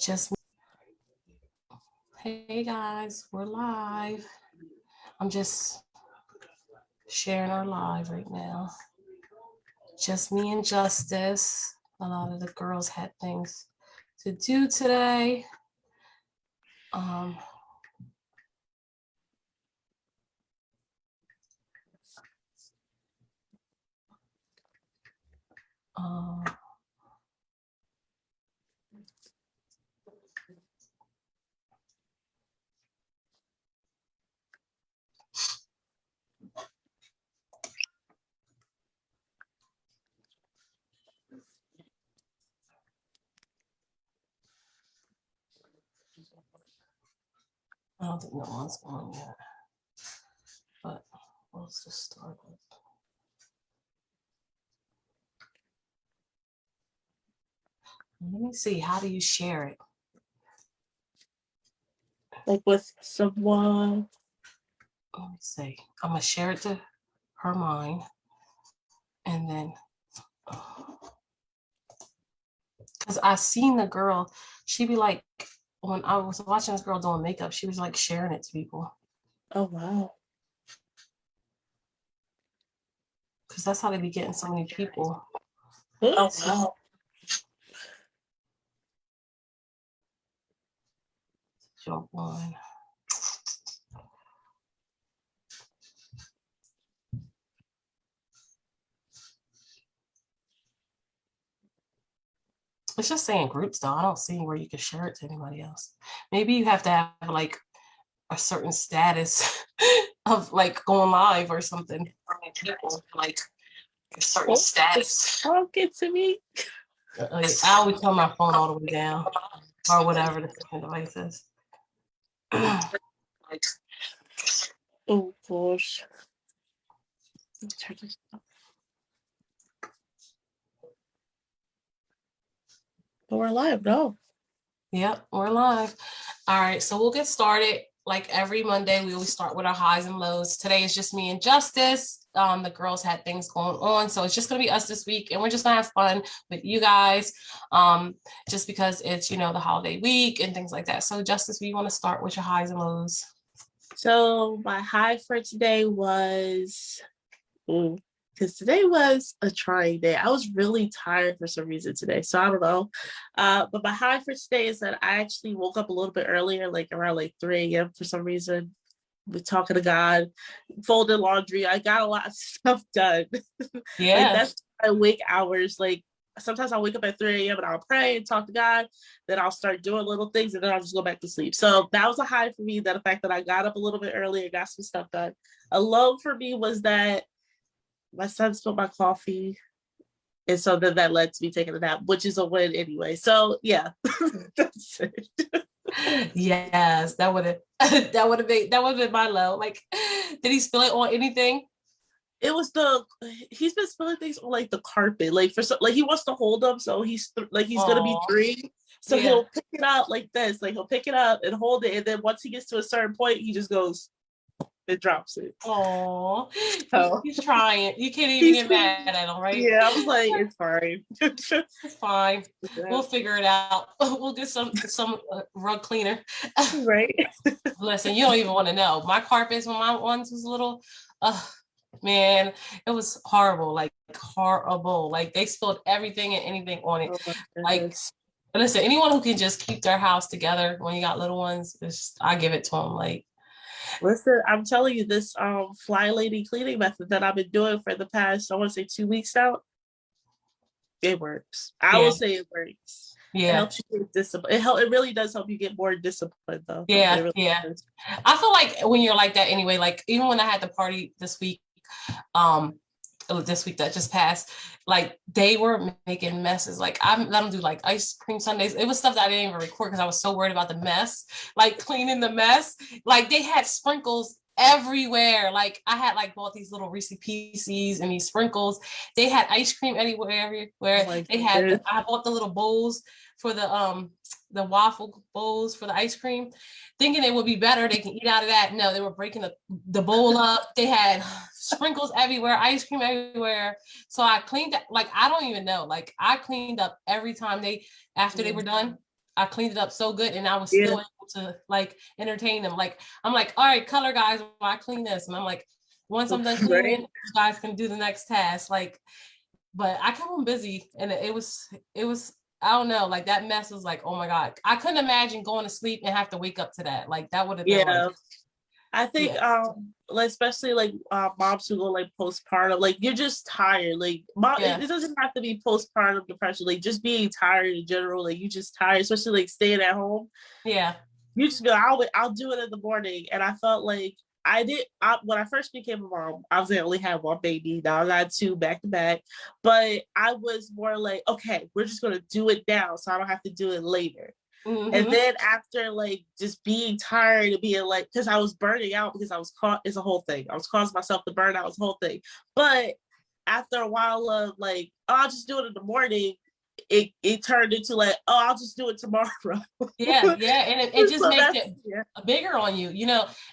Just hey guys, we're live. I'm just sharing our live right now. Just me and Justice. A lot of the girls had things to do today. Um, I don't think no one's on yet, but let's just start with. Let me see. How do you share it? Like with someone. Let me see. I'm gonna share it to HERMIND, and then because I seen the girl, she be like, when I was watching this girl doing makeup, she was like sharing it to people. Oh wow. Because that's how they be getting so many people. Oh wow. Jump on. It's just saying groups though. I don't see where you can share it to anybody else. Maybe you have to have like a certain status of like going live or something. People like a certain status. Talk it to me. I always turn my phone all the way down or whatever the device is. Oh gosh. Turn this up. But we're live, no? Yep, we're live. All right, so we'll get started. Like every Monday, we always start with our highs and lows. Today is just me and Justice. The girls had things going on, so it's just gonna be us this week, and we're just gonna have fun with you guys. Just because it's the holiday week and things like that. So, Justice, we want to start with your highs and lows. So my high for today was because today was a trying day. I was really tired for some reason today, so I don't know. But my high for today is that I actually woke up a little bit earlier, like around like 3 a.m. for some reason. With talking to God, folded laundry. I got a lot of stuff done. Yeah. Like that's my wake hours. Like sometimes I'll wake up at 3 a.m. and I'll pray and talk to God. Then I'll start doing little things and then I'll just go back to sleep. So that was a high for me, that the fact that I got up a little bit earlier, got some stuff done. A low for me was that my son spilled my coffee. And so then that led to me taking a nap, which is a win anyway. So yeah, that's it. Yes, that would have been my low. Like, did he spill it on anything? It was he's been spilling things on like the carpet, like like he wants to hold them, so he's gonna be 3, so yeah. He'll pick it up like this, like he'll pick it up and hold it, and then once he gets to a certain point, he just goes and drops it. Oh, so he's trying. You can't even get mad at him, right? Yeah, I was like, it's fine. It's fine. We'll figure it out. We'll get some rug cleaner. Right. Listen, you don't even want to know. My carpets when my ones was little, man, it was horrible. Like horrible. Like they spilled everything and anything on it. Like, listen, anyone who can just keep their house together when you got little ones, I give it to them. Like, listen, I'm telling you, this fly lady cleaning method that I've been doing for the past, I want to say 2 weeks now, it works. I will say it works. Yeah. It helps you get discipline. It really does help you get more disciplined though. Yeah, really does. I feel like when you're like that anyway, like even when I had the party this week that just passed, like they were making messes. Like I let them do like ice cream sundaes. It was stuff that I didn't even record because I was so worried about the mess, like cleaning the mess. Like they had sprinkles everywhere. Like I had like bought these little Reese's Pieces and these sprinkles. They had ice cream everywhere. I bought the little bowls for the waffle bowls for the ice cream, thinking it would be better. They can eat out of that. No, they were breaking the bowl up. They had sprinkles everywhere, ice cream everywhere. So I cleaned up, like, I don't even know. Like I cleaned up every time after they were done. I cleaned it up so good, and I was Yeah. still able to like entertain them. Like I'm like, all right, color guys, while I clean this, and I'm like, once I'm done cleaning, Right. you guys can do the next task. Like, but I kept them busy, and it was I don't know, like that mess was like, oh my god, I couldn't imagine going to sleep and have to wake up to that. Like that would have been like, Yeah. I think yeah, like especially like moms who go like postpartum, like you're just tired. Like mom, yeah, it doesn't have to be postpartum depression, like just being tired in general, like you just tired, especially like staying at home. yeah, You just go, I'll do it in the morning. And I felt like when I first became a mom, obviously I only had one baby. Now I got two back to back. But I was more like, okay, we're just gonna do it now so I don't have to do it later. And mm-hmm. then after like just being tired of being like, because I was burning out because I was caught, it's a whole thing. I was causing myself to burn out, it's a whole thing. But after a while of like, oh, I'll just do it in the morning, it turned into like, oh, I'll just do it tomorrow. Yeah, yeah, and it just So makes that's, it yeah. bigger on you,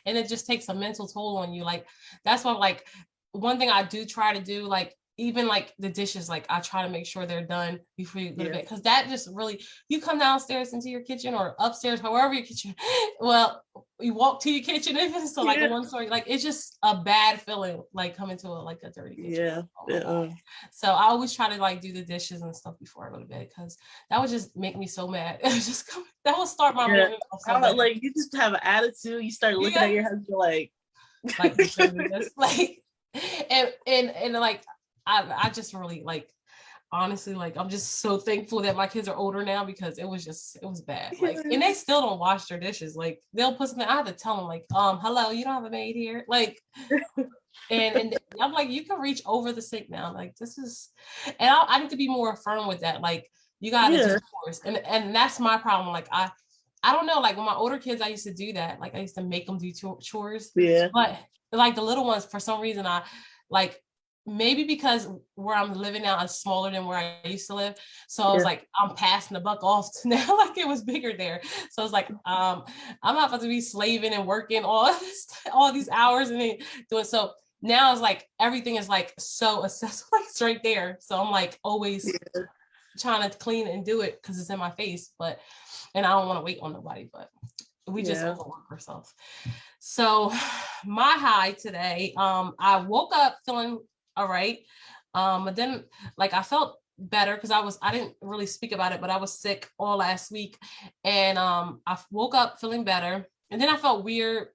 and it just takes a mental toll on you. Like that's what like one thing I do try to do, like even like the dishes, like I try to make sure they're done before you go to Yeah. bed, because that just really, you come downstairs into your kitchen or upstairs, however your kitchen, well, you walk to your kitchen, even so like a Yeah. one story, like it's just a bad feeling, like coming to like a dirty kitchen. Yeah. Oh, so I always try to like do the dishes and stuff before I go to bed, because that would just make me so mad. It just that will start my Yeah. morning off so bad. Like you just have an attitude. You start looking at your husband like you should do this. Like and like I just really like, honestly, like I'm just so thankful that my kids are older now, because it was bad. Like, and they still don't wash their dishes. Like they'll put something, I have to tell them like, hello, you don't have a maid here. Like, and I'm like, you can reach over the sink now. Like this is, and I need to be more firm with that. Like you gotta do chores, and that's my problem. Like I don't know, like when my older kids, I used to do that. Like I used to make them do chores, Yeah. but like the little ones, for some reason, I like, maybe because where I'm living now is smaller than where I used to live. So I was like, I'm passing the buck off to now, like it was bigger there. So it's like, I'm not about to be slaving and working all these hours and then doing. So now it's like, everything is like so accessible, like it's right there. So I'm like always trying to clean and do it because it's in my face, and I don't want to wait on nobody, but we just overwork ourselves. So my high today, I woke up feeling all right. But then like I felt better because I didn't really speak about it, but I was sick all last week. And I woke up feeling better. And then I felt weird.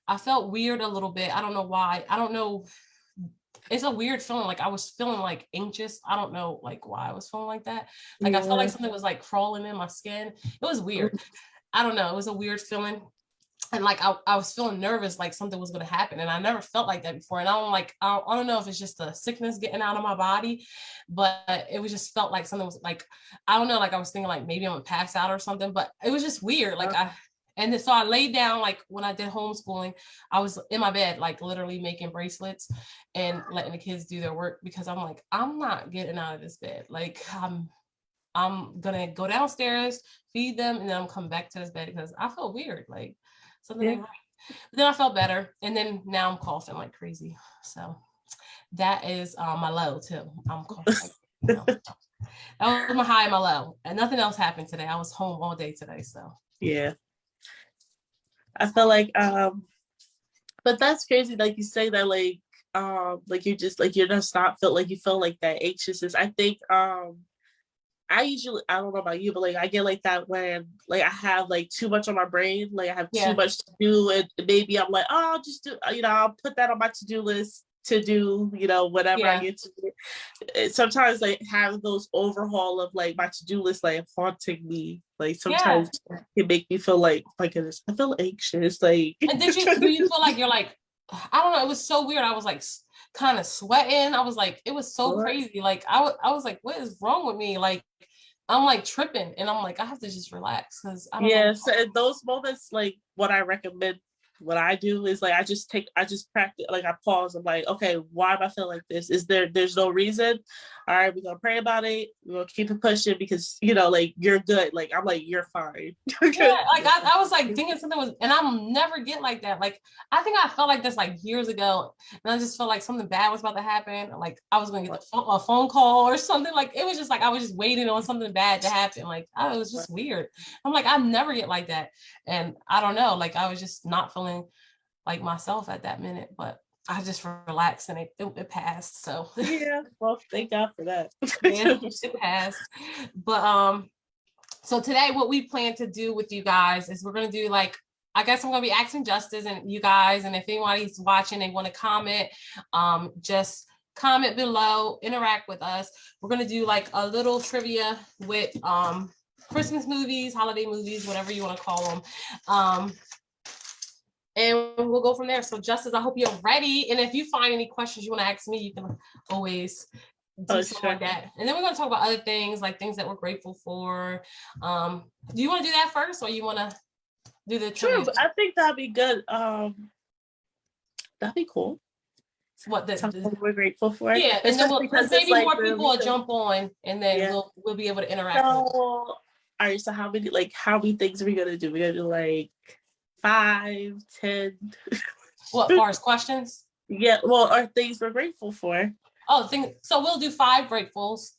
I felt weird a little bit. I don't know why. I don't know. It's a weird feeling. Like I was feeling like anxious. I don't know like why I was feeling like that. Like I felt like something was like crawling in my skin. It was weird. I don't know. It was a weird feeling. And like I was feeling nervous, like something was going to happen, and I never felt like that before. And I don't know if it's just the sickness getting out of my body, but it was just felt like something was like, I don't know, like I was thinking like maybe I'm gonna pass out or something, but it was just weird. Like so I laid down, like when I did homeschooling, I was in my bed, like literally making bracelets and letting the kids do their work, because I'm like, I'm not getting out of this bed. Like I'm gonna go downstairs, feed them, and then I'm coming back to this bed because I felt weird, like something ain't right. But then I felt better, and then now I'm coughing like crazy. So that is my low too. I'm coughing. That was my high and my low, and nothing else happened today. I was home all day today, so yeah. I feel like but that's crazy, like you say that, like you just like you're just not feel like you feel like that anxiousness. I think I don't know about you, but like I get like that when like I have like too much on my brain, like I have too much to do, and maybe I'm like, oh, I'll just do, I'll put that on my to-do list to do, whatever I get to do. Sometimes like have those overhaul of like my to-do list like haunting me. Like sometimes it make me feel like, my goodness, I feel anxious. Like, and do you feel like you're like, I don't know, it was so weird. I was like kind of sweating. I was like, it was so crazy. Like I was like, what is wrong with me? Like I'm like tripping, and I'm like, I have to just relax, because I don't know. So in those moments, like what I recommend what I do is like I just practice, like I pause. I'm like, okay, why am I feeling like this? There's no reason. All right, we're gonna pray about it. We're gonna keep it pushing because like you're good. Like I'm like, you're fine. Yeah, like I was like thinking something was, and I'm never get like that. Like I think I felt like this like years ago, and I just felt like something bad was about to happen. Like I was gonna get a phone call or something. Like it was just like I was just waiting on something bad to happen. Like it was just weird. I'm like I never get like that, and I don't know. Like I was just not feeling like myself at that minute, but I just relaxed and it passed. So yeah, well, thank God for that. Yeah, it passed. But so today what we plan to do with you guys is we're gonna do like, I guess I'm gonna be asking Justice and you guys, and if anybody's watching, they want to comment, just comment below, interact with us. We're gonna do like a little trivia with Christmas movies, holiday movies, whatever you want to call them. And we'll go from there. So Justice, I hope you're ready. And if you find any questions you want to ask me, you can always do something like that. And then we're going to talk about other things, like things that we're grateful for. Do you want to do that first, or you want to do the trivia? Sure, I think that'd be good. That'd be cool. What something we're grateful for. Yeah, and then maybe like more people will jump on, and then we'll be able to interact. So, all right. So how many things are we gonna do? We're gonna do like 5, 10. What, far as questions? Yeah, well, are things we're grateful for. Oh, so we'll do 5 gratefuls.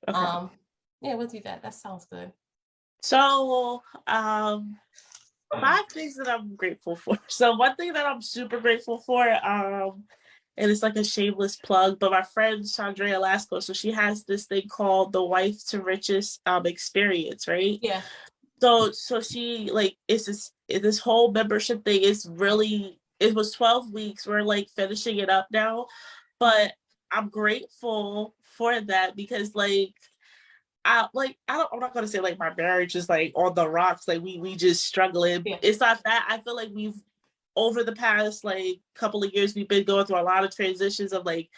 Okay. Yeah, we'll do that. That sounds good. So 5 things that I'm grateful for. So one thing that I'm super grateful for, and it's like a shameless plug, but my friend Chandrea Lasco, so she has this thing called the Wife to Riches experience, right? Yeah. So she like, it's this whole membership thing is really, it was 12 weeks. We're like finishing it up now, but I'm grateful for that because I'm not gonna say like my marriage is like on the rocks, like we just struggling. Yeah. It's not that. I feel like we've, over the past like couple of years, we've been going through a lot of transitions of like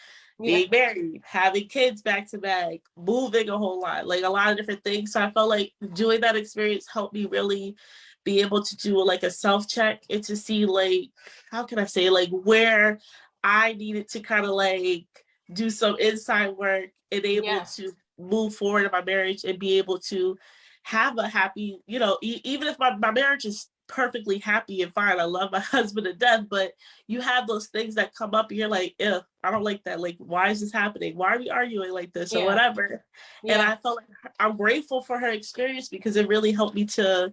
being married, having kids back to back, moving a whole lot, like a lot of different things. So I felt like doing that experience helped me really be able to do like a self-check and to see like, how can I say, like where I needed to kind of like do some inside work and able to move forward in my marriage and be able to have a happy, even if my marriage is perfectly happy and fine, I love my husband to death, but you have those things that come up and you're like, I don't like that. Like, why is this happening? Why are we arguing like this or whatever? And I felt like I'm grateful for her experience because it really helped me to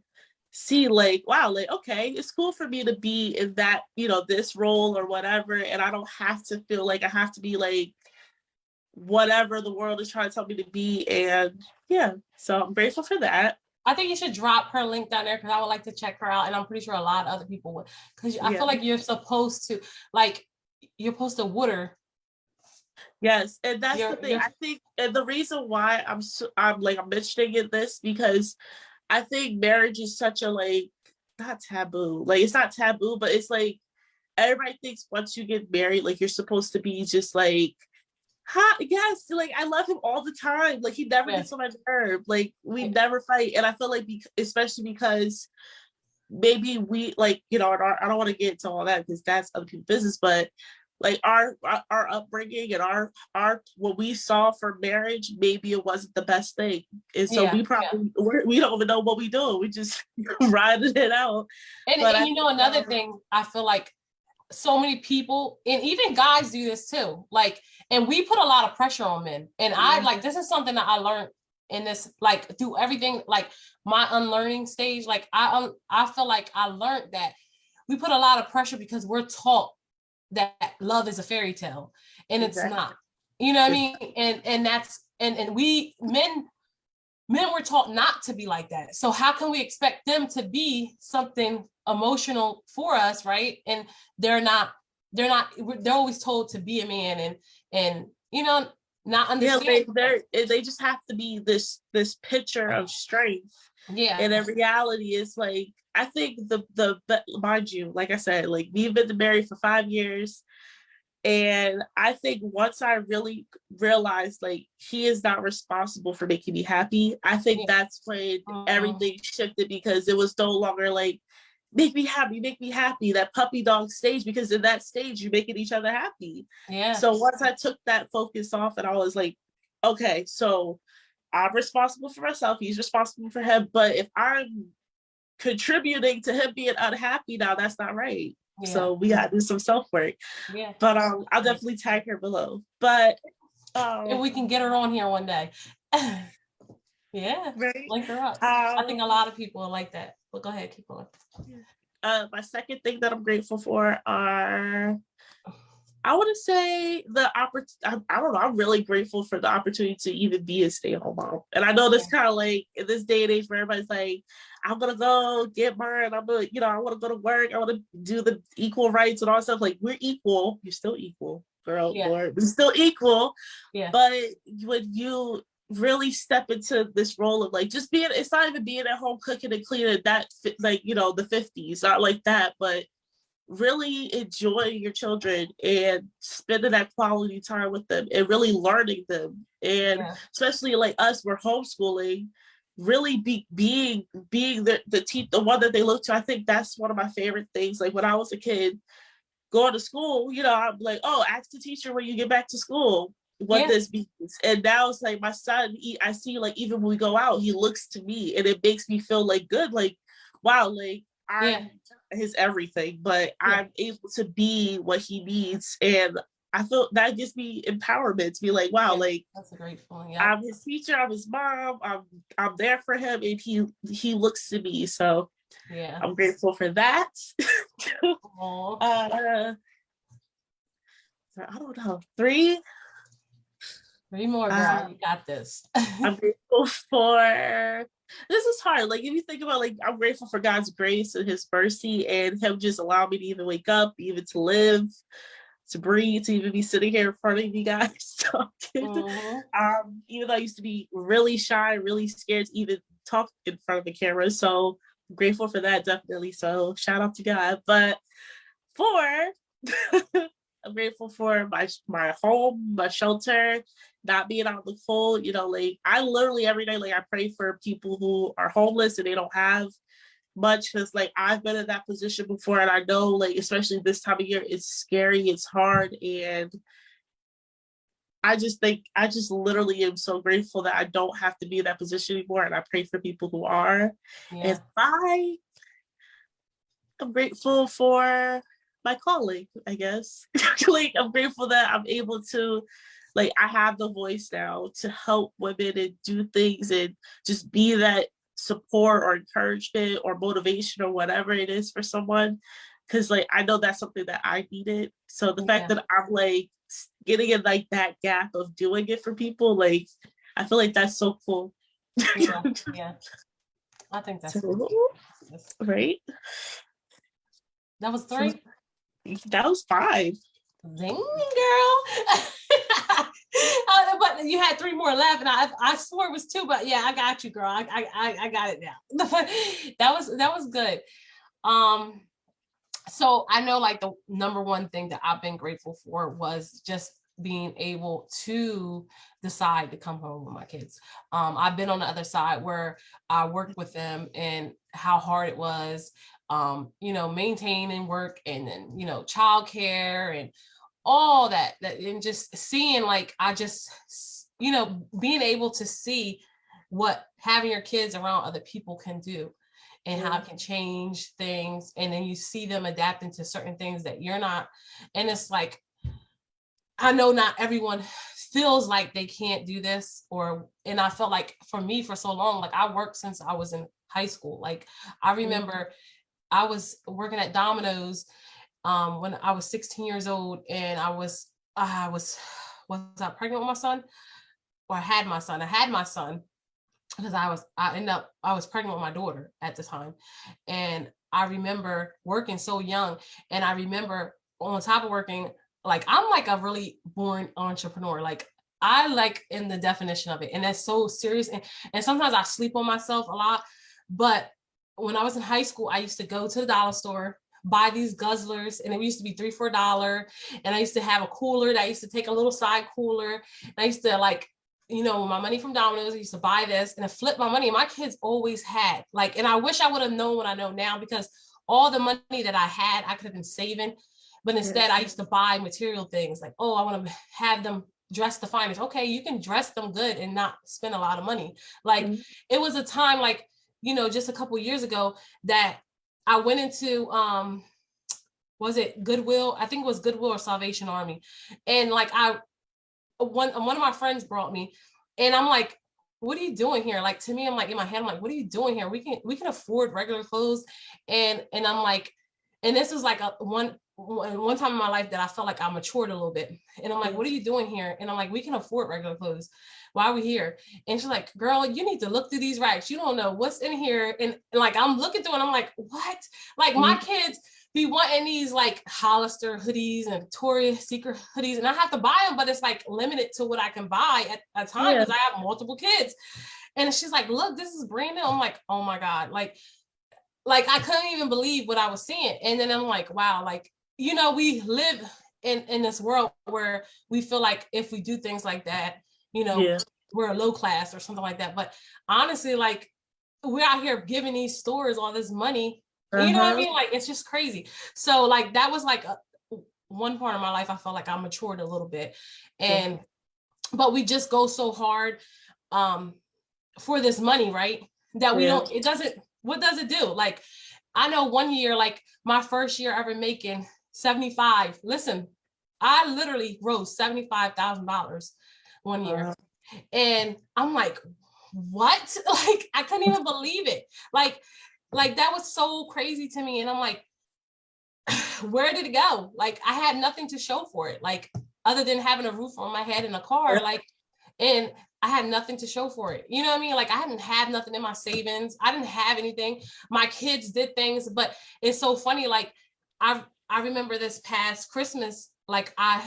see like, wow, like, okay, it's cool for me to be in that, this role or whatever. And I don't have to feel like I have to be like whatever the world is trying to tell me to be. And so I'm grateful for that. I think you should drop her link down there because I would like to check her out, and I'm pretty sure a lot of other people would. Because I feel like you're supposed to water. Yes, and that's the thing. I think, and the reason why I'm mentioning this because I think marriage is such a like, not taboo. Like it's not taboo, but it's like everybody thinks once you get married, like you're supposed to be just like, yes, like I love him all the time. Like he never gets on my nerve. Like we never fight, and I feel like especially because maybe we like I don't want to get into all that because that's other people's business, but like our upbringing and our what we saw for marriage, maybe it wasn't the best thing, and so we probably we don't even know what we do. We just riding it out. And another thing, I feel like so many people, and even guys do this too, like, and we put a lot of pressure on men, and I like, this is something that I learned in this, like through everything, like my unlearning stage, like I feel like I learned that we put a lot of pressure because we're taught that love is a fairy tale, and it's not, you know what I mean? And that's, and we men were taught not to be like that. So how can we expect them to be something emotional for us, right? And they're always told to be a man and not understand. They just have to be this picture of strength. Yeah. And in reality, it's like, I think the mind you, like I said, like we've been married for 5 years. And I think once I really realized like he is not responsible for making me happy, I think that's when everything shifted, because it was no longer like make me happy, that puppy dog stage, because in that stage you're making each other happy. Yeah. So once I took that focus off and I was like, okay, so I'm responsible for myself, he's responsible for him, but if I'm contributing to him being unhappy now, that's not right. Yeah. So we gotta do some self-work. Yeah. But I'll definitely tag her below. But if we can get her on here one day. Yeah, right? link her up. I think a lot of people are like that. But go ahead, keep going. My second thing that I'm grateful for are, I want to say the opportunity. I don't know. I'm really grateful for the opportunity to even be a stay-at-home mom. And I know this kind of like in this day and age where everybody's like, I'm gonna go get mine. I'm gonna, I want to go to work. I want to do the equal rights and all that stuff. Like, we're equal. You're still equal, girl. Yeah. Lord, we're still equal. Yeah. But when you really step into this role of like just being, it's not even being at home cooking and cleaning, that like, the 50s, not like that, but really enjoying your children and spending that quality time with them and really learning them. And especially like us, we're homeschooling, really being the one that they look to. I think that's one of my favorite things. Like when I was a kid going to school, I'm like, oh, ask the teacher when you get back to school what this means. And now it's like my son, I see like even when we go out, he looks to me and it makes me feel like good, like, wow, like I'm his everything, but I'm able to be what he needs. And I feel that gives me empowerment to be like, wow, like that's a great feeling. I'm his teacher, I'm his mom, I'm there for him, and he looks to me. So I'm grateful for that. I don't know, three more, girl. You got this. I'm grateful for, this is hard. Like, if you think about, like, I'm grateful for God's grace and his mercy and him just allowing me to even wake up, even to live, to breathe, to even be sitting here in front of you guys talking. Even though I used to be really shy, really scared to even talk in front of the camera. So I'm grateful for that, definitely. So shout out to God. But I'm grateful for my home, my shelter, not being out in the cold. Like I literally every day, like I pray for people who are homeless and they don't have much, because like I've been in that position before, and I know, like, especially this time of year, it's scary, it's hard, and I just literally am so grateful that I don't have to be in that position anymore, and I pray for people who are. And I'm grateful for my calling, I guess. Like, I'm grateful that I'm able to, like, I have the voice now to help women and do things and just be that support or encouragement or motivation or whatever it is for someone. Because, like, I know that's something that I needed. So the fact that I'm, like, getting in, like, that gap of doing it for people, like, I feel like that's so cool. Yeah. I think that's so, right. That was 3? That was 5. Zing, girl. But you had 3 more left, and I swore it was 2, but yeah, I got you, girl. I got it now. that was good. So I know, like, the number one thing that I've been grateful for was just being able to decide to come home with my kids. I've been on the other side where I worked with them and how hard it was, maintaining work and then, childcare and all that, and just seeing, like, I just, being able to see what having your kids around other people can do and how it can change things. And then you see them adapting to certain things that you're not. And it's like, I know not everyone feels like they can't do this, and I felt like for me for so long, like I worked since I was in high school. Like I remember I was working at Domino's when I was 16 years old, and I was I pregnant with my son, or I had my son because I was pregnant with my daughter at the time. And I remember working so young, and I remember on top of working, like I'm like a really born entrepreneur. Like I like in the definition of it, and that's so serious. And sometimes I sleep on myself a lot. But when I was in high school, I used to go to the dollar store, buy these guzzlers, and it used to be $3 for $1. And I used to have a cooler that I used to take a little side cooler. And I used to, like, my money from Domino's, I used to buy this and I flip my money. And my kids always had, like, and I wish I would have known what I know now, because all the money that I had, I could have been saving. But instead, I used to buy material things like, oh, I want to have them dress the finest. Okay, you can dress them good and not spend a lot of money. Like it was a time like, you know, just a couple of years ago that I went into was it Goodwill? I think it was Goodwill or Salvation Army. And like one of my friends brought me, and I'm like, what are you doing here? Like to me, I'm like in my head, I'm like, what are you doing here? We can afford regular clothes. And I'm like, and this was like one time in my life that I felt like I matured a little bit. And I'm like, what are you doing here? And I'm like, we can afford regular clothes. Why are we here? And she's like, girl, you need to look through these racks. You don't know what's in here. And like, I'm looking through and I'm like, what? Like my kids be wanting these like Hollister hoodies and Victoria's Secret hoodies, and I have to buy them, but it's like limited to what I can buy at a time because I have multiple kids. And she's like, look, this is brand new. I'm like, oh my God. Like I couldn't even believe what I was seeing. And then I'm like, wow, like, you know, we live in this world where we feel like if we do things like that, you know, we're low class or something like that. But honestly, like we're out here giving these stores all this money. You know what I mean? Like, it's just crazy. So like, that was like one part of my life. I felt like I matured a little bit but we just go so hard for this money, right? That we don't, what does it do? Like, I know one year, like my first year ever making 75, listen, I literally rose $75,000 one year. And I'm like, what? Like, I couldn't even believe it. Like that was so crazy to me. And I'm like, where did it go? Like, I had nothing to show for it. Like, other than having a roof on my head and a car, like, and I had nothing to show for it. You know what I mean? Like, I hadn't had nothing in my savings. I didn't have anything. My kids did things, but it's so funny. Like, I remember this past Christmas, like I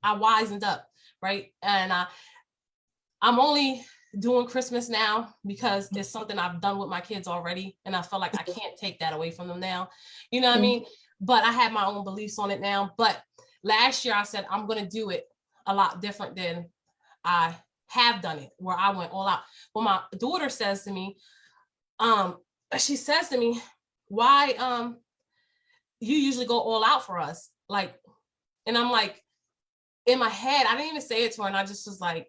wisened up, right? And I'm only doing Christmas now because it's something I've done with my kids already. And I feel like I can't take that away from them now. You know what I mean? But I have my own beliefs on it now. But last year I said, I'm going to do it a lot different than I have done it, where I went all out. Well, my daughter says to me, she says to me, why, you usually go all out for us. Like, and I'm like, in my head, I didn't even say it to her. And I just was like,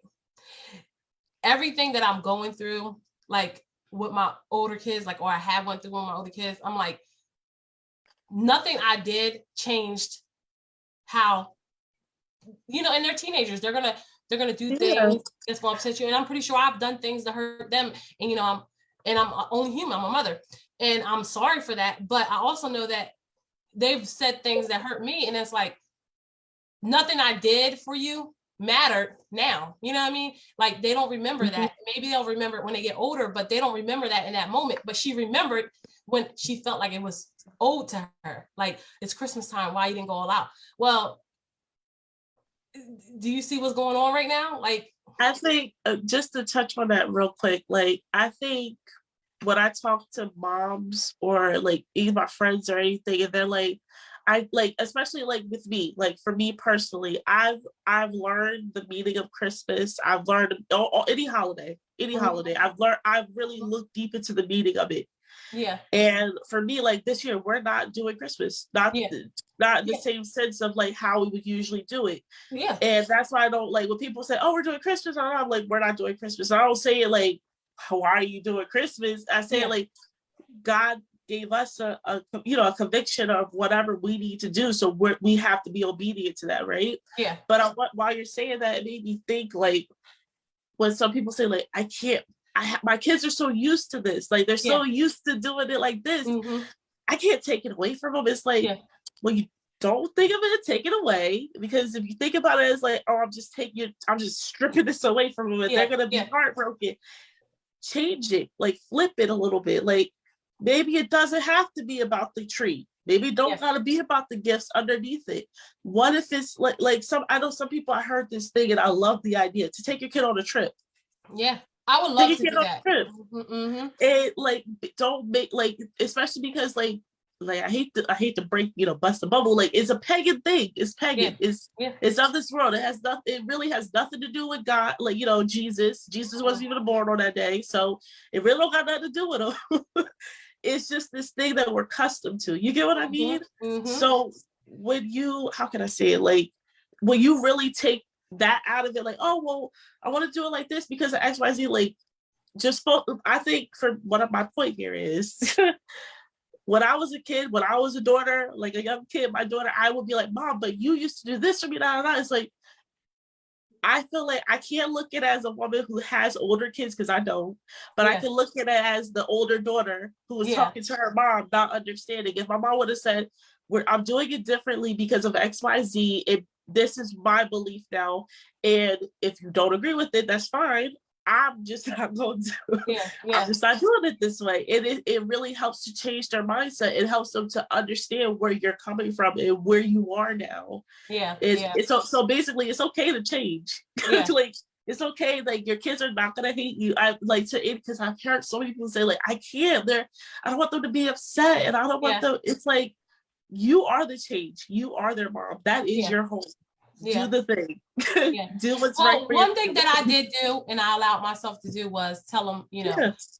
everything that I'm going through, like with my older kids, like, or I have went through with my older kids, I'm like, nothing I did changed how, you know, and they're teenagers. They're gonna do things that's gonna upset you. And I'm pretty sure I've done things that hurt them. And you know, I'm only human. I'm a mother, and I'm sorry for that. But I also know that they've said things that hurt me, and it's like, nothing I did for you mattered now. You know what I mean? Like, they don't remember that. Maybe they'll remember it when they get older, but they don't remember that in that moment. But she remembered when she felt like it was owed to her. Like, it's Christmas time, why you didn't go all out? Well, do you see what's going on right now? Like, I think just to touch on that real quick, like, I think when I talk to moms or like even my friends or anything, and they're like, I like, especially like with me, like for me personally, I've learned the meaning of Christmas. I've learned any holiday, I've really looked deep into the meaning of it. Yeah. And for me, like this year, we're not doing Christmas, not in the same sense of like how we would usually do it. Yeah. And that's why I don't like when people say, oh, we're doing Christmas. I'm like, we're not doing Christmas. I don't say it like, why are you doing Christmas? I say it like, God gave us a conviction of whatever we need to do. So we have to be obedient to that. Right. Yeah. But while you're saying that, it made me think like when some people say like, my kids are so used to this. Like they're so used to doing it like this. I can't take it away from them. It's like, well, you don't think of it, take it away. Because if you think about it, it's like, oh, I'm just stripping this away from them and they're going to be heartbroken. Change it, like flip it a little bit. Like maybe it doesn't have to be about the tree. Maybe it don't gotta be about the gifts underneath it. What if it's like I know some people, I heard this thing and I love the idea to take your kid on a trip. Yeah, I would love to do that. And like, don't make like, especially because like I hate to break, bust the bubble. Like it's a pagan thing. It's pagan. It's of this world. It has nothing. It really has nothing to do with God. Like Jesus. Jesus wasn't even born on that day, so it really don't got nothing to do with him. it's just this thing that we're accustomed to. You get what I mean? So when you, how can I say it? Like, when you really take that out of it, like, oh, well, I want to do it like this because of XYZ, like, I think for one of my point here is when I was a kid, when I was a daughter, like a young kid, my daughter, I would be like, Mom, but you used to do this for me. It's like, I feel like I can't look at it as a woman who has older kids, because I don't, but I can look at it as the older daughter who was talking to her mom, not understanding. If my mom would have said, I'm doing it differently because of XYZ, this is my belief now, and if you don't agree with it, that's fine. I'm just not going to. I'm just not doing it this way. It really helps to change their mindset. It helps them to understand where you're coming from and where you are now. So basically, it's okay to change. Like, it's okay. Like, your kids are not gonna hate you. I like to it because I've heard so many people say, like, I don't want them to be upset, and I don't want them. It's like, you are the change. You are their mom. That is your home. Do the thing. Do what's right for one thing that I did do, and I allowed myself to do, was tell them,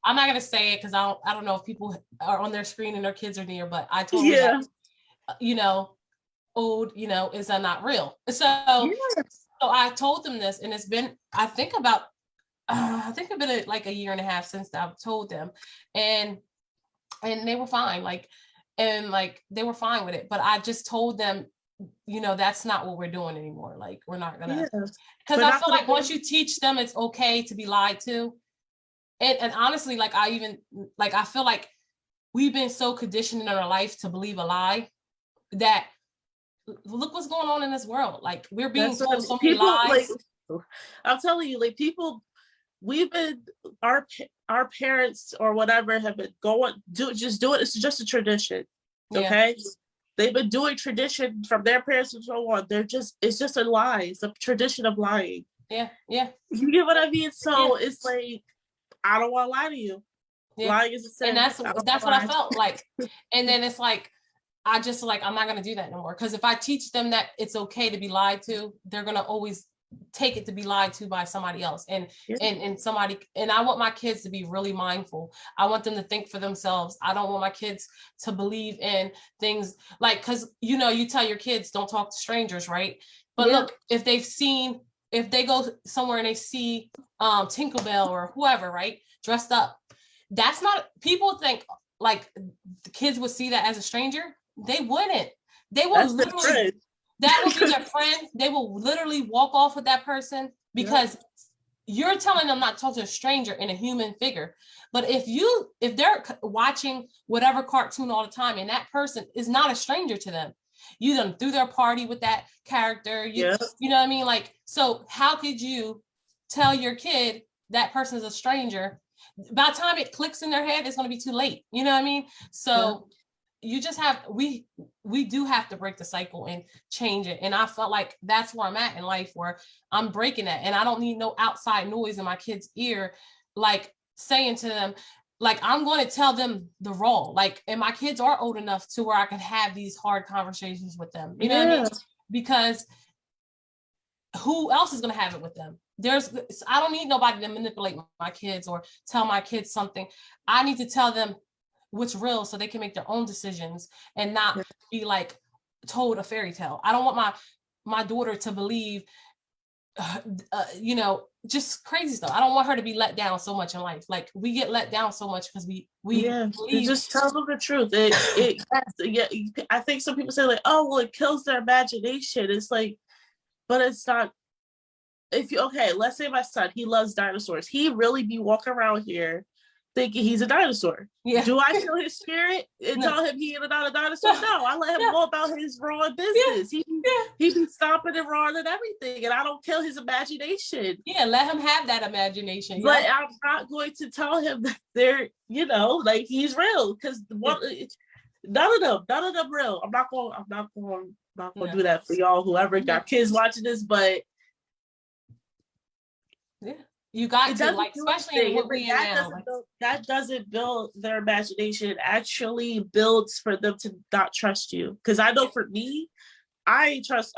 I'm not going to say it because I don't know if people are on their screen and their kids are near, but I told them that, old, is not real. So I told them this, and it's been, I think it's been like a year and a half since I've told them, and they were fine. They were fine with it, but I just told them, that's not what we're doing anymore. Like, we're not gonna, because I feel like once you teach them it's okay to be lied to, and honestly, like, I feel like we've been so conditioned in our life to believe a lie that look what's going on in this world. Like, we're being told so many lies. Like, I'm telling you, like, people, our parents or whatever have been do it. It's just a tradition. Okay. They've been doing tradition from their parents and so on. It's just a lie. It's a tradition of lying. You get what I mean? So it's like, I don't want to lie to you. Lying is a sin. And that's what I felt like. And then it's like, I just, like, I'm not going to do that no more. Because if I teach them that it's okay to be lied to, they're going to always take it to be lied to by somebody else, and I want my kids to be really mindful. I want them to think for themselves. I don't want my kids to believe in things like, because you tell your kids don't talk to strangers, right? But look, if they go somewhere and they see Tinkerbell or whoever, right, dressed up, that's not, people think like the kids would see that as a stranger. They wouldn't. They would literally, that would be their friend. They will literally walk off with that person because you're telling them not to talk to a stranger in a human figure. But if they're watching whatever cartoon all the time and that person is not a stranger to them, you done threw their party with that character. You know what I mean? Like, so how could you tell your kid that person is a stranger? By the time it clicks in their head, it's going to be too late. You know what I mean? So you just we do have to break the cycle and change it. And I felt like that's where I'm at in life, where I'm breaking that. And I don't need no outside noise in my kid's ear, like saying to them, like, I'm going to tell them the raw, like, and my kids are old enough to where I can have these hard conversations with them. You know what I mean? Because who else is going to have it with them? I don't need nobody to manipulate my kids or tell my kids something. I need to tell them what's real so they can make their own decisions and not be like told a fairy tale. I don't want my daughter to believe just crazy stuff. I don't want her to be let down so much in life. Like, we get let down so much because we believe. Just tell them the truth. I think some people say, like, oh, well, it kills their imagination. It's like, but it's not. Let's say my son, he loves dinosaurs. He really be walking around here thinking he's a dinosaur. Do I kill his spirit and tell him he is not a dinosaur? No, I let him go about his raw business. He be stomping and roaring and everything, and I don't kill his imagination. Let him have that imagination. But I'm not going to tell him that they're, like, he's real, because none of them real. I'm not going to do that for y'all, whoever got kids watching this, but you got to, like, especially in what we are now. That doesn't build their imagination. It actually builds for them to not trust you. Because I know for me, I ain't trust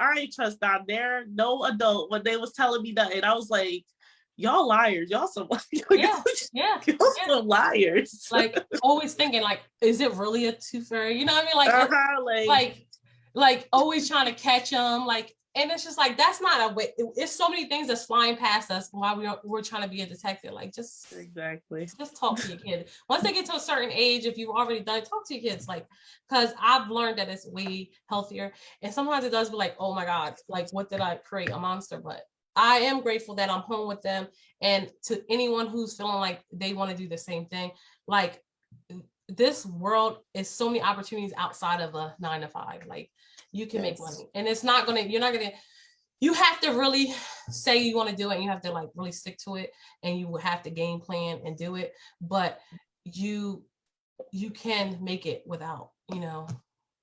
down there no adult when they was telling me that, and I was like, y'all liars. Y'all some yeah, yeah, y'all some liars. like always thinking like, is it really a tooth fairy? You know what I mean? Like always trying to catch them, like, and it's just like, that's not a way. It's so many things that's flying past us while we're trying to be a detective. Like, just talk to your kid. Once they get to a certain age, if you've already done it, talk to your kids. Like, because I've learned that it's way healthier. And sometimes it does be like, oh my God, like, what did I create? A monster? But I am grateful that I'm home with them. And to anyone who's feeling like they want to do the same thing, like, this world is so many opportunities outside of a 9 to 5. Like, you can make money, and you have to really say you want to do it, and you have to like really stick to it, and you will have to game plan and do it. But you can make it without,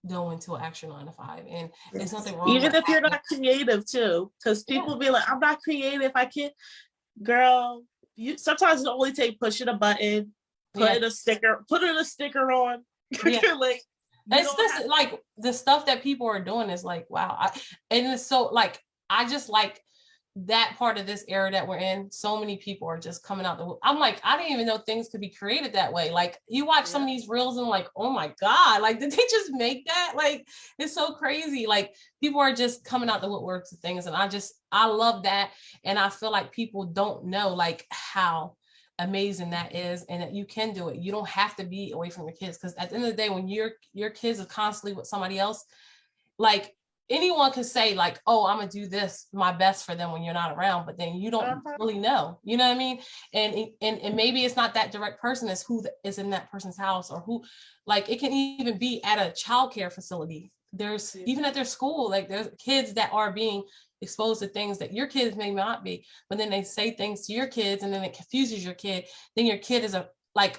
going to an actual 9 to 5. And there's nothing wrong even if you're not creative too, because people be like, I'm not creative, I can't. Girl, you sometimes it only take pushing a button, putting a sticker on. Like, it's just like the stuff that people are doing is like, wow. And it's so like, I just like that part of this era that we're in. So many people are just coming out I'm like, I didn't even know things could be created that way. Like, you watch some of these reels and like, oh my God, like, did they just make that? Like, it's so crazy. Like, people are just coming out the woodworks of things. And I love that. And I feel like people don't know like how amazing that is, and that you can do it. You don't have to be away from your kids, because at the end of the day, when your kids are constantly with somebody else, like, anyone can say like, oh, I'm gonna do this my best for them when you're not around, but then you don't really know, you know what I mean? And maybe it's not that direct person, is who is in that person's house, or who, like, it can even be at a childcare facility. There's even at their school, like, there's kids that are being exposed to things that your kids may not be, but then they say things to your kids, and then it confuses your kid. Then your kid is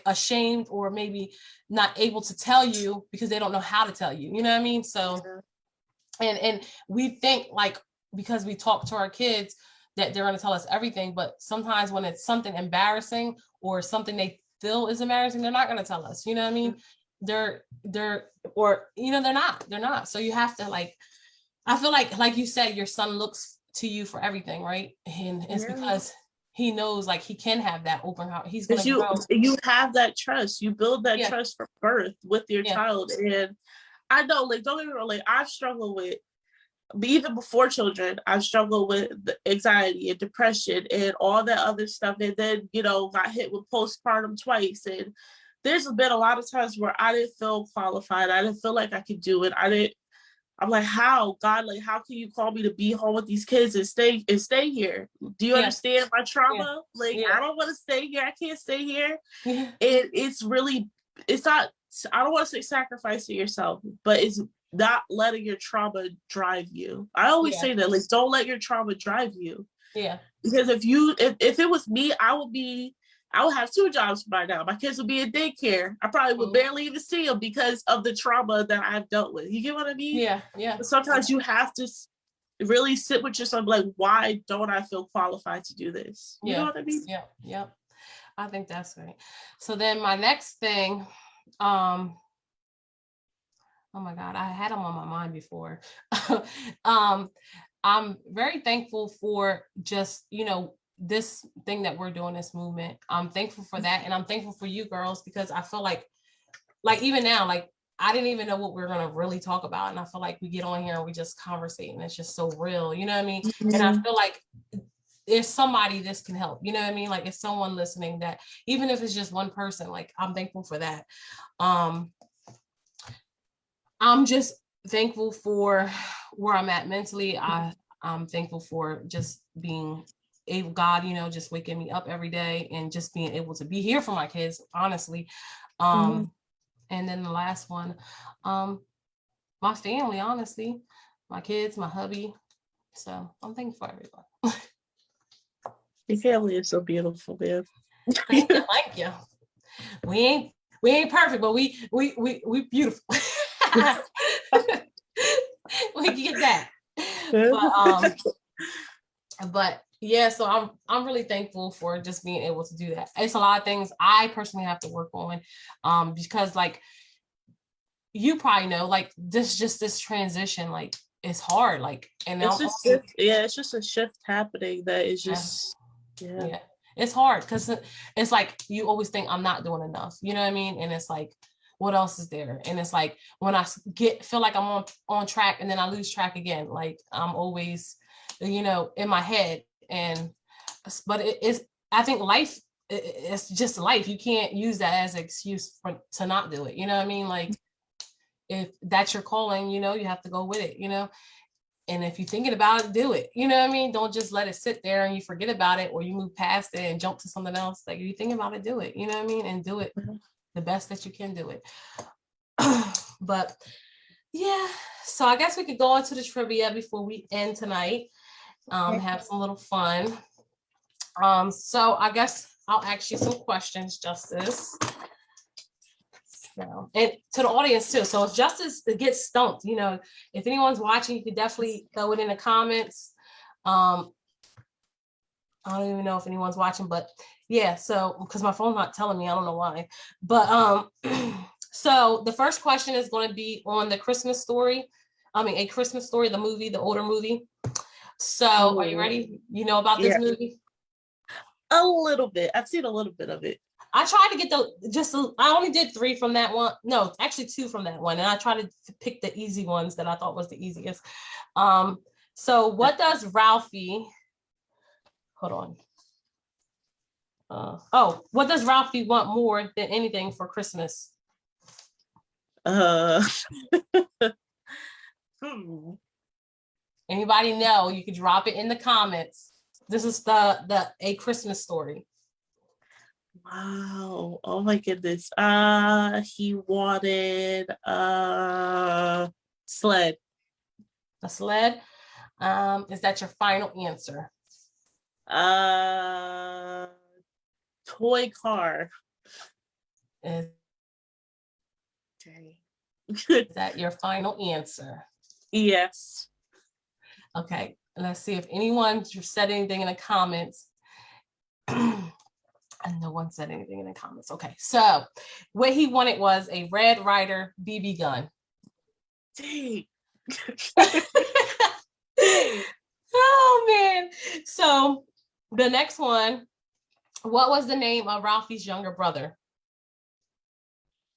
ashamed, or maybe not able to tell you because they don't know how to tell you. You know what I mean? So, and we think like, because we talk to our kids, that they're going to tell us everything, but sometimes when it's something embarrassing or something they feel is embarrassing, they're not going to tell us. You know what I mean? They're not. So you have to, like, I feel like you said, your son looks to you for everything, right? And it's because he knows like he can have that open heart. He's going to grow. You have that trust. You build that trust from birth with your child. And I know, like, don't get me wrong, like, I've struggled with, even before children, I've struggled with the anxiety and depression and all that other stuff. And then, got hit with postpartum twice. And there's been a lot of times where I didn't feel qualified. I didn't feel like I could do it. I'm like, how, God, like, how can you call me to be home with these kids and stay here? Do you understand my trauma? I don't want to stay here. I can't stay here. And it's not, I don't want to say sacrificing yourself, but it's not letting your trauma drive you. I always say that, like, don't let your trauma drive you. Yeah. Because if it was me, I would have 2 jobs by now. My kids would be in daycare. I probably would barely even see them because of the trauma that I've dealt with. You get what I mean? Yeah, yeah. But sometimes you have to really sit with yourself, like, why don't I feel qualified to do this? You know what I mean? Yeah. I think that's right. So then my next thing, oh my God, I had them on my mind before. I'm very thankful for just, this thing that we're doing, this movement. I'm thankful for that. And I'm thankful for you girls, because I feel like even now, like, I didn't even know what we were going to really talk about. And I feel like we get on here and we just conversate, and it's just so real, you know what I mean? And I feel like there's somebody this can help, you know what I mean? Like, it's someone listening, that even if it's just one person, like, I'm thankful for that. I'm just thankful for where I'm at mentally. I'm thankful for just being able, God, just waking me up every day and just being able to be here for my kids, honestly. And then the last one, my family, honestly, my kids, my hubby. So I'm thankful for everyone. Your family is so beautiful, man. Thank you. We ain't perfect, but we beautiful. We can get that. But yeah, so I'm really thankful for just being able to do that. It's a lot of things I personally have to work on, because, like, you probably know, like, this transition, like, it's hard, like, and it's just a shift happening that is just Yeah. It's hard because it's like you always think I'm not doing enough. You know what I mean? And it's like, what else is there? And it's like when I feel like I'm on track and then I lose track again. Like I'm always, in my head. But I think life, it's just life. You can't use that as an excuse to not do it. You know what I mean? Like if that's your calling, you have to go with it, And if you're thinking about it, do it. You know what I mean? Don't just let it sit there and you forget about it or you move past it and jump to something else. Like if you think about it, do it. You know what I mean? And do it the best that you can do it. But yeah, so I guess we could go into the trivia before we end tonight. Have some little fun. So I guess I'll ask you some questions, Justice. So, and to the audience too. So if Justice gets stumped, if anyone's watching, you could definitely throw it in the comments. I don't even know if anyone's watching, but yeah. So because my phone's not telling me, I don't know why. But so the first question is going to be on the Christmas Story. A Christmas Story, the movie, the older movie. So are you ready? You know about this movie? A little bit. I've seen a little bit of it. I tried to get I only did 3 from that one. No, actually 2 from that one. And I tried to pick the easy ones that I thought was the easiest. So what does Ralphie, hold on. What does Ralphie want more than anything for Christmas? Anybody know? You could drop it in the comments. This is A Christmas Story. Wow. Oh my goodness. He wanted sled. A sled? Is that your final answer? Toy car. Is that your final answer? Yes. Okay. Let's see if anyone said anything in the comments. And no one said anything in the comments. Okay, so what he wanted was a Red Ryder BB gun. Dang. Oh man. So the next one, what was the name of Ralphie's younger brother?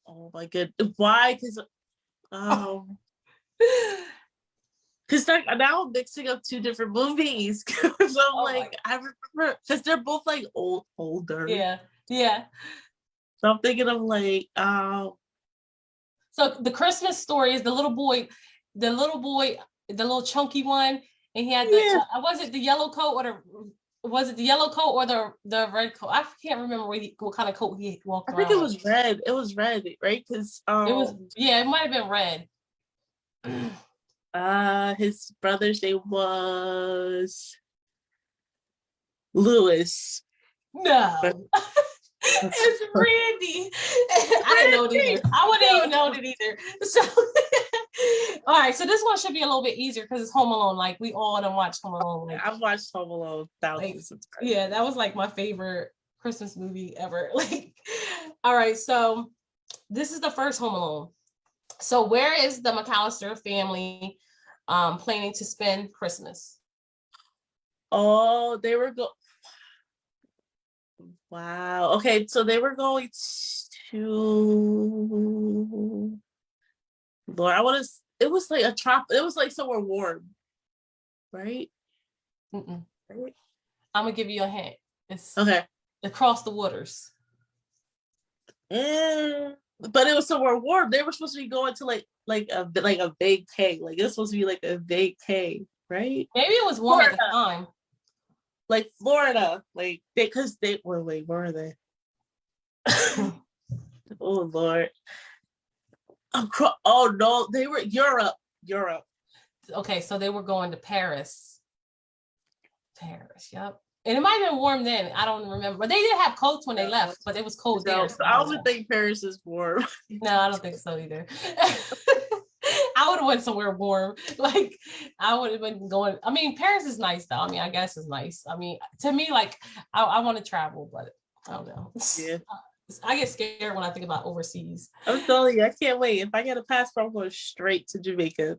Oh my goodness. Why? Because now I'm mixing up 2 different movies. So I remember because they're both like older. Yeah. So I'm thinking of So the Christmas Story is the little chunky one, and he had was it the yellow coat or the red coat? I can't remember what kind of coat he walked around. I think it was red. It was red, right? Because it might have been red. His brother's name was Lewis. No. It's Randy. I didn't know it either. I wouldn't even know it either. So all right, so this one should be a little bit easier because it's Home Alone. Like we all done watched Home Alone. Like, I've watched Home Alone thousands of times. Yeah, that was like my favorite Christmas movie ever. All right, so this is the first Home Alone. So where is the McAllister family planning to spend Christmas? Oh, they were wow. Okay, so they were going to Lord, it was like it was like somewhere warm, right? Right? I'm gonna give you a hint. It's okay. Across the waters. But it was somewhere warm. They were supposed to be going to like a vacay. Like it was supposed to be like a vacay, right? Maybe it was warm Florida. At the time. Like Florida, like because they were wait, where are they? Oh Lord. Oh no, they were Europe. Okay, so they were going to Paris. Yep. And it might have been warm then. I don't remember. But they did have coats when they left, but it was cold there. So I don't think Paris is warm. No, I don't think so either. I would have went somewhere warm. Like I would have been going. I mean, Paris is nice though. I mean, I guess it's nice. I mean, to me, like I want to travel, but I don't know. Yeah. I get scared when I think about overseas. I'm telling you, I can't wait. If I get a passport, I'm going straight to Jamaica.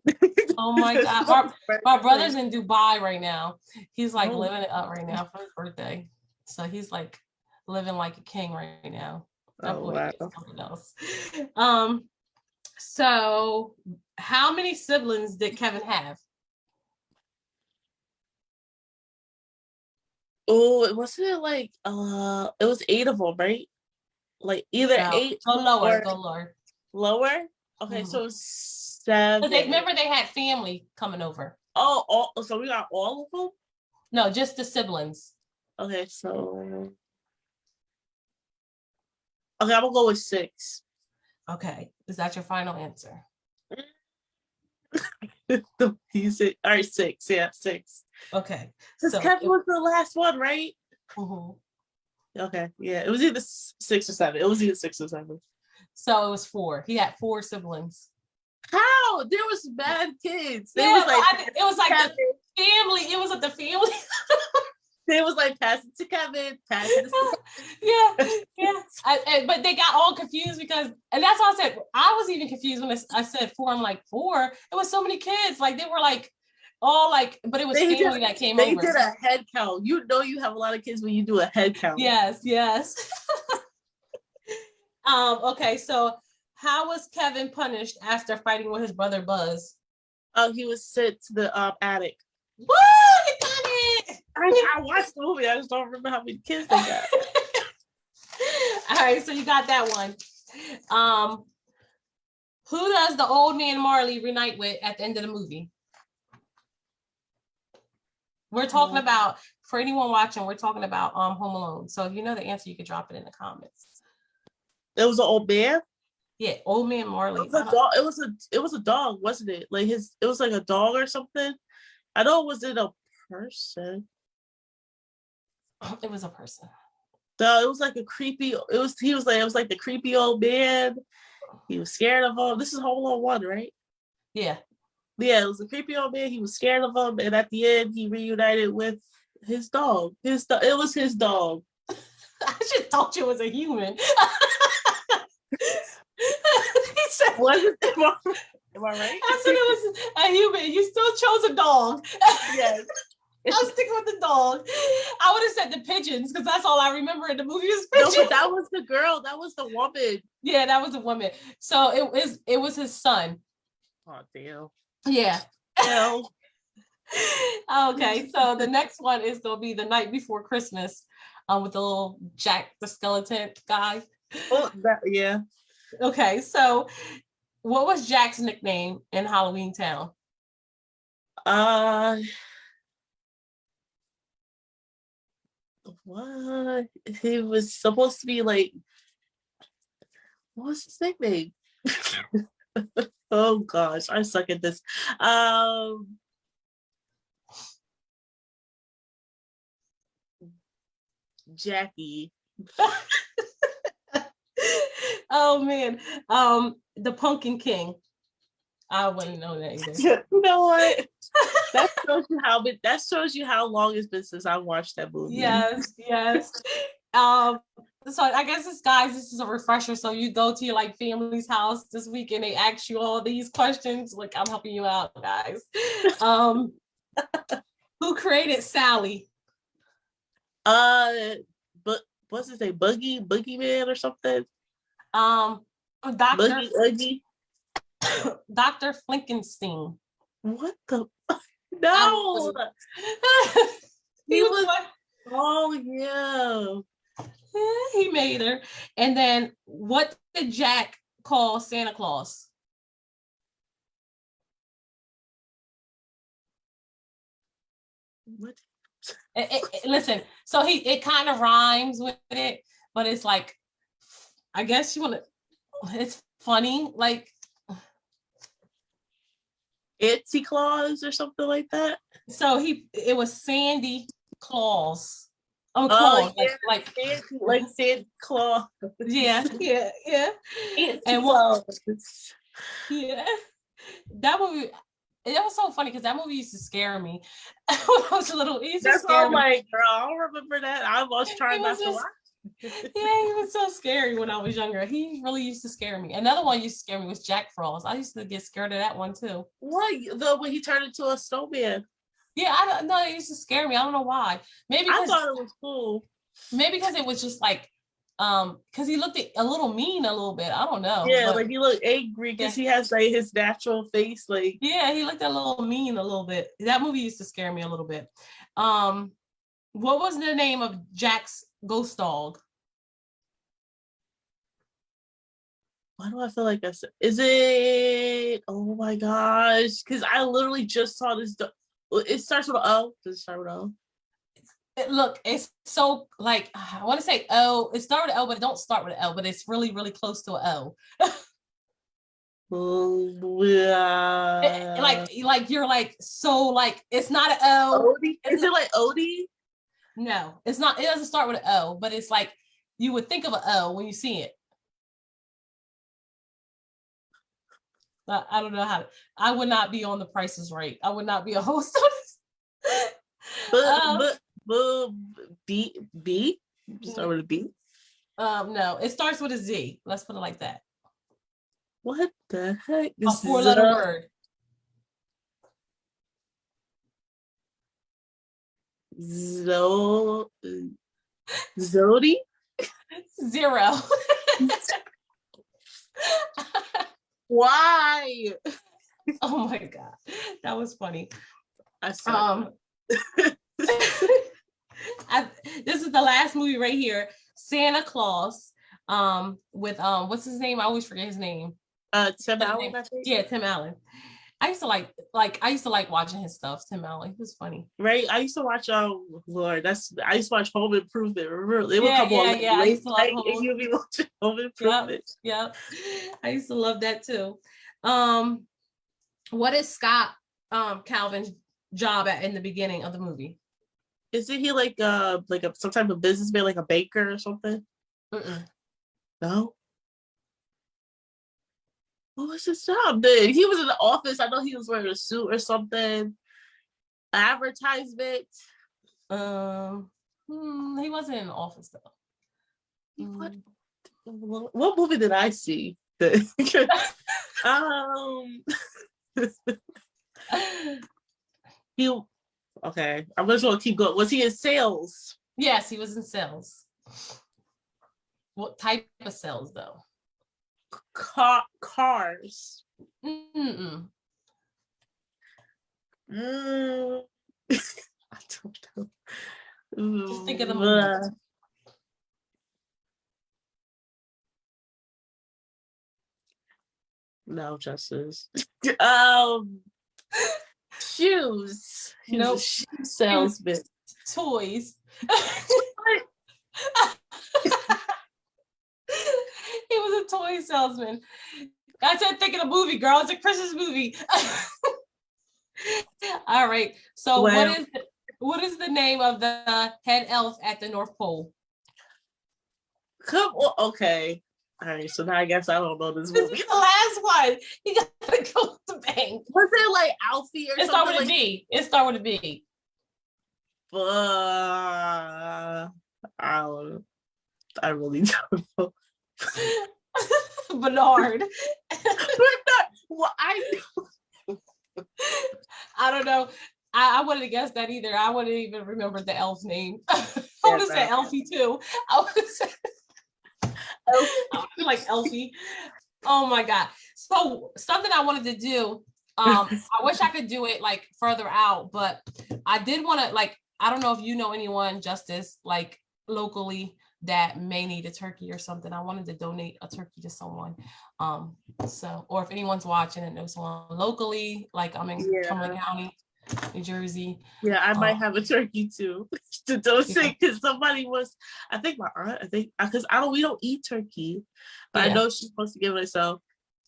Oh my God. My brother's in Dubai right now. He's like living it up right now for his birthday. So he's like living like a king right now. That Oh, boy wow. is something else. So how many siblings did Kevin have? Oh, it wasn't it like it was 8 of them, right? Like either No, 8 go lower, or go lower. lower. Okay, Mhm. so it's But they 7. remember they had family coming over. Oh, so we got all of them. No, just the siblings. Okay, so okay, I'm gonna go with 6. Okay, is that your final answer? He's it. All right, 6. Yeah, 6. Okay, Because so Kevin was the last one, right? mhm. Okay, yeah, it was either 6 or 7. It was either 6 or 7. So it was 4. He had 4 siblings. How? There was bad kids. They Yeah, was like it was like Kevin. the family. It was like the family. They was like pass it to Kevin, pass it to Yeah. But they got all confused because, and that's why I said I was even confused when I said 4. I'm like 4. It was so many kids. Like they were like all like, but it was family that came over. They did a head count. You know you have a lot of kids when you do a head count. Yes. Okay, so how was Kevin punished after fighting with his brother Buzz? Oh, he was sent to the attic. Woo! You got it! I watched the movie. I just don't remember how many kids they got. All right, so you got that one. Who does the old man Marley reunite with at the end of the movie? We're talking about, for anyone watching, we're talking about Home Alone. So if you know the answer, you can drop it in the comments. It was an old man. Yeah, old man Marley. It was a dog. It was a dog, wasn't it? Like it was like a dog or something. I know it wasn't a person. It was a person. No, it was like a creepy. It was like the creepy old man. He was scared of him. This is Home Alone 1, right? Yeah. Yeah, it was a creepy old man. He was scared of him, and at the end, he reunited with his dog. It was his dog. I just thought you was a human. He said, "What? Am I right?" I said it was a human. You still chose a dog. Yes. I was sticking with the dog. I would have said the pigeons because that's all I remember in the movie is pigeons. No, but that was the girl. That was the woman. Yeah, that was a woman. So it was his son. Oh damn. Yeah. Hell. Okay, so the next one is gonna be The Night Before Christmas, with the little Jack the Skeleton guy. Oh, yeah. Okay, so what was Jack's nickname in Halloween Town? What? He was supposed to be like, what was his nickname? Oh gosh, I suck at this. Jackie. Oh man, the Pumpkin King. I wouldn't know that either. You know what? That shows you how long it's been since I watched that movie. Yes. So I guess this is a refresher. So you go to your like family's house this week and they ask you all these questions. Like I'm helping you out, guys. Who created Sally? But what's his name? Boogeyman or something? Dr. Boogie. Dr. Flinkenstein. What the? No. He was like, oh yeah. He made her. And then what did Jack call Santa Claus? What? Listen, so it kind of rhymes with it, but it's like, I guess you want to, it's funny, like Itsy Claus or something like that. So it was Sandy Claus. Oh, Claus, yeah, like Santa Claus. Yeah. Itsy And Claus. Yeah, that movie. It was so funny because that movie used to scare me when I was a little. That's all like, girl. I don't remember that. I was trying not to watch. Yeah, he was so scary when I was younger. He really used to scare me. Another one used to scare me was Jack Frost. I used to get scared of that one too. What? When he turned into a snowman? Yeah, I don't know. It used to scare me. I don't know why. Maybe I thought it was cool. Maybe because it was just like, because he looked a little mean a little bit. I don't know. Yeah, but, like he looked angry because yeah. he has like his natural face. Like, Yeah, he looked a little mean a little bit. That movie used to scare me a little bit. What was the name of Jack's ghost dog? why do I feel like that's is it? Oh my gosh! Because I literally just saw this. It starts with an O. Does it start with O? Look, it's so like I want to say O. It started with O, but it don't start with an L. But it's really, really close to an O. Like you're like so like it's not an O. Odie? Is it like Odie? No, it's not. It doesn't start with an O, but it's like you would think of an O when you see it. I don't know how to. I would not be on The Price is Right. I would not be a host on this. But B start with a B. No, it starts with a Z. Let's put it like that. What the heck? A 4-letter word. Zodi? 0. Why? Oh my god, that was funny. This is the last movie right here, Santa Claus. With what's his name? I always forget his name. Tim Allen, I think. Yeah, Tim Allen. I used to like watching his stuff. Tim Allen, he was funny. Right. I used to watch Lord, I used to watch Home Improvement. Remember, it would come on late I used to love night and you'd be watching Home Improvement. Yep. I used to love that too. What is Scott Calvin's job in the beginning of the movie? Isn't he like some type of businessman, like a baker or something? No. What was his job then? He was in the office. I know he was wearing a suit or something. Advertisement. He wasn't in the office though. What movie did I see? He okay. I'm just gonna keep going. Was he in sales? Yes, he was in sales. What type of sales though? Cars. I don't know. Just think of the movie. No, Justice. Shoes. Nope. Shoe salesman. Toys. He was a toy salesman. I said, think of the movie, girl. It's a Christmas movie. All right. So, what is the name of the head elf at the North Pole? Come on. Okay. All right. So now I guess I don't know this movie. This is the last one. You gotta go to the bank. Was it like Alfie or something? It start with a B. It start with a B. I really don't know. Bernard. Well, I don't know. I wouldn't have guessed that either. I wouldn't even remember the elf's name. I would have said Elfie too. I would have said like Elfie. Oh my god. So something I wanted to do. I wish I could do it like further out, but I did want to like. I don't know if you know anyone, Justice, like locally that may need a turkey or something. I wanted to donate a turkey to someone. So, or if anyone's watching and knows someone locally, like I'm in Cumberland County, New Jersey. Yeah, I might have a turkey too to donate because somebody was. I think my aunt. I think because we don't eat turkey, but I know she's supposed to give herself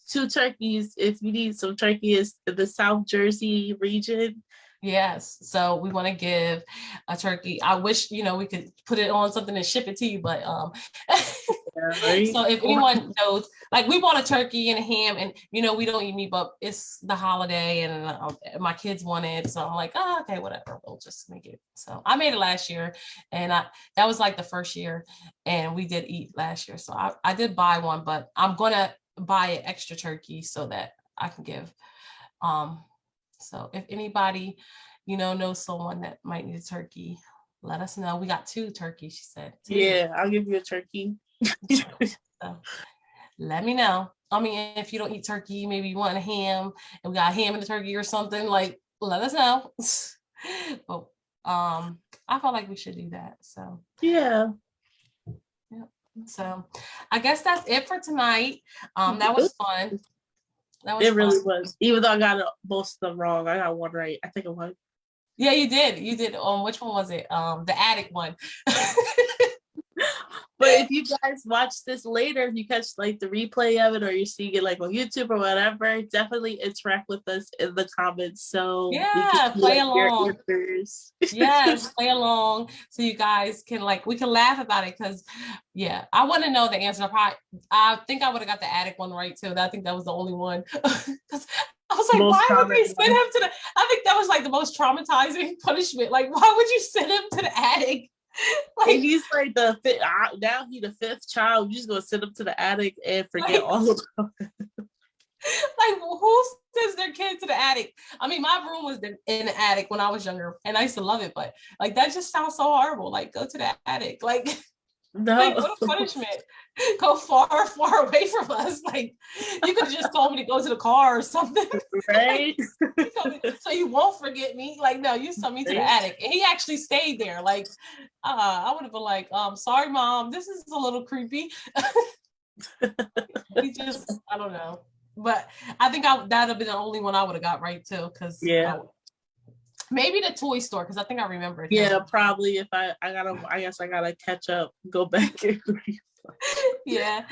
2 turkeys if you need some turkeys in the South Jersey region. Yes. So we want to give a turkey. I wish, we could put it on something and ship it to you, but so if anyone knows, like we bought a turkey and a ham and, we don't eat meat, but it's the holiday and my kids want it. So I'm like, okay, whatever. We'll just make it. So I made it last year and that was like the first year and we did eat last year. So I did buy one, but I'm going to buy an extra turkey so that I can give, so if anybody, knows someone that might need a turkey, let us know. We got 2 turkeys, she said. 2. Yeah, I'll give you a turkey. So let me know. I mean, if you don't eat turkey, maybe you want a ham and we got ham and the turkey or something, like let us know. But I felt like we should do that. So yeah. So I guess that's it for tonight. That was fun. It really was. Even though I got most of them wrong, I got one right. I think I won. Yeah, you did. You did. Which one was it? The attic one. But if you guys watch this later, if you catch like the replay of it or you're seeing it like on YouTube or whatever, definitely interact with us in the comments. So yeah, play along. Yes, play along so you guys can we can laugh about it because I want to know the answer. I think I would have got the attic one right too. I think that was the only one. Because I was like, why would they send him to the? I think that was like the most traumatizing punishment. Like, why would you send him to the attic? Like, and he's like the fifth. Now he's the 5th child. You're just gonna send him to the attic and forget all of them. Like, who sends their kid to the attic? I mean, my room was in the attic when I was younger, and I used to love it. But like, that just sounds so horrible. Like, go to the attic. Like, no, like, what a punishment. Go far, far away from us. Like, you could have just told me to go to the car or something. Right? So you won't forget me. Like, no, you sent me to the attic. And he actually stayed there. Like, I would have been like, sorry, Mom, this is a little creepy. He just, I don't know. But I think that'd have been the only one I would have got right too. Because maybe the toy store, because I think I remember it. Yeah, probably if I guess I gotta catch up, go back and yeah.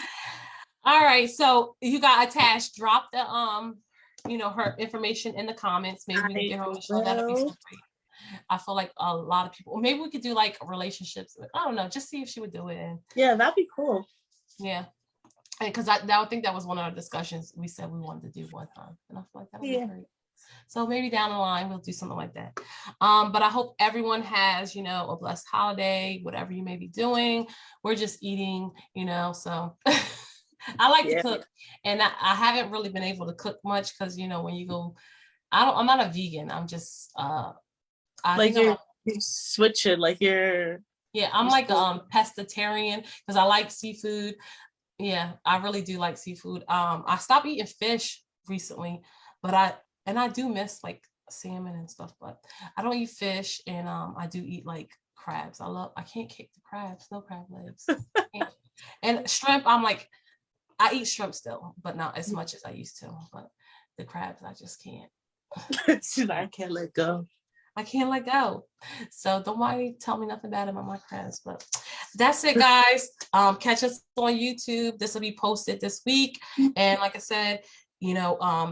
All right. So you got attached. Drop the her information in the comments. Maybe we can get her on the show. That'll be so great. I feel like a lot of people. Maybe we could do like relationships. I don't know. Just see if she would do it. And, yeah, that'd be cool. Yeah. Because I think that was one of our discussions we said we wanted to do one time, and I feel like that would be great. So maybe down the line we'll do something like that. But I hope everyone has, a blessed holiday, whatever you may be doing. We're just eating, so I like to cook, and I haven't really been able to cook much because when you go, I'm not a vegan. I'm just you're switching, like you're I'm like pescatarian because I like seafood. Yeah, I really do like seafood. I stopped eating fish recently, but I do miss like salmon and stuff, but I don't eat fish, and I do eat like crabs. I can't kick the crabs, no crab legs. And shrimp, I eat shrimp still, but not as much as I used to. But the crabs, I just can't. I can't let go. I can't let go. So don't worry, tell me nothing bad about my crabs. But that's it, guys. Catch us on YouTube. This will be posted this week. And like I said,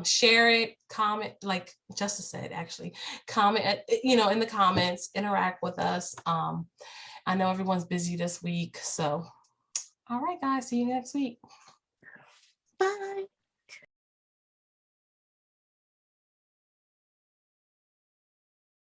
share it, comment, like Justice said, actually, comment, in the comments, interact with us. I know everyone's busy this week. So, all right, guys, see you next week. Bye.